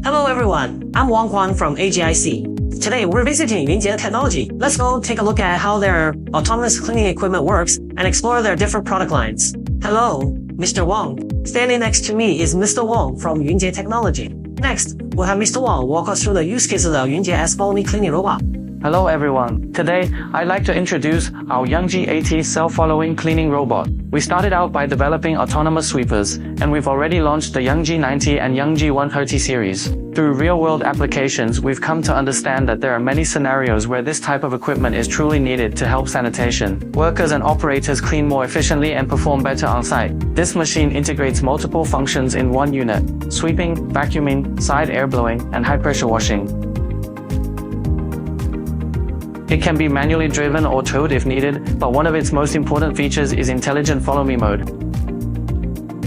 Hello everyone, I'm Wang Huang from AGIC. Today we're visiting Yunjie Technology. Let's go take a look at how their autonomous cleaning equipment works and explore their different product lines. Hello, Mr. Wang. Standing next to me is Mr. Wang from Yunjie Technology. Next, we'll have Mr. Wang walk us through the use cases of Yunjie Follow Me cleaning robot. Hello everyone. Today, I'd like to introduce our Yunjie AT self-following cleaning robot. We started out by developing autonomous sweepers, and we've already launched the Yunjie 90 and Yunjie 130 series. Through real-world applications, we've come to understand that there are many scenarios where this type of equipment is truly needed to help sanitation. Workers and operators clean more efficiently and perform better on-site. This machine integrates multiple functions in one unit: sweeping, vacuuming, side air blowing, and high-pressure washing. It can be manually driven or towed if needed, but one of its most important features is intelligent follow me mode.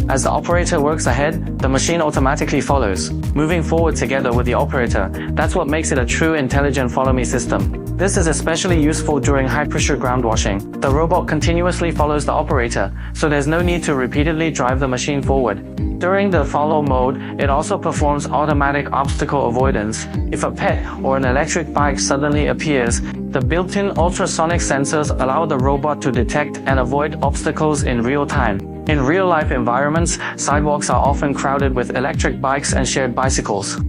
As the operator works ahead, the machine automatically follows, moving forward together with the operator. That's what makes it a true intelligent follow me system. This is especially useful during high-pressure ground washing. The robot continuously follows the operator, so there's no need to repeatedly drive the machine forward. During the follow mode, it also performs automatic obstacle avoidance. If a pet or an electric bike suddenly appears, the built-in ultrasonic sensors allow the robot to detect and avoid obstacles in real time. In real-life environments, sidewalks are often crowded with electric bikes and shared bicycles.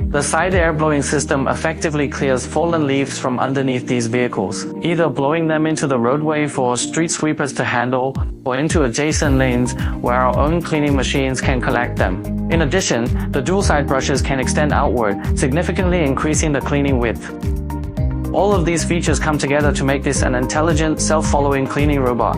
The side air blowing system effectively clears fallen leaves from underneath these vehicles, either blowing them into the roadway for street sweepers to handle, or into adjacent lanes where our own cleaning machines can collect them. In addition, the dual-side brushes can extend outward, significantly increasing the cleaning width. All of these features come together to make this an intelligent, self-following cleaning robot.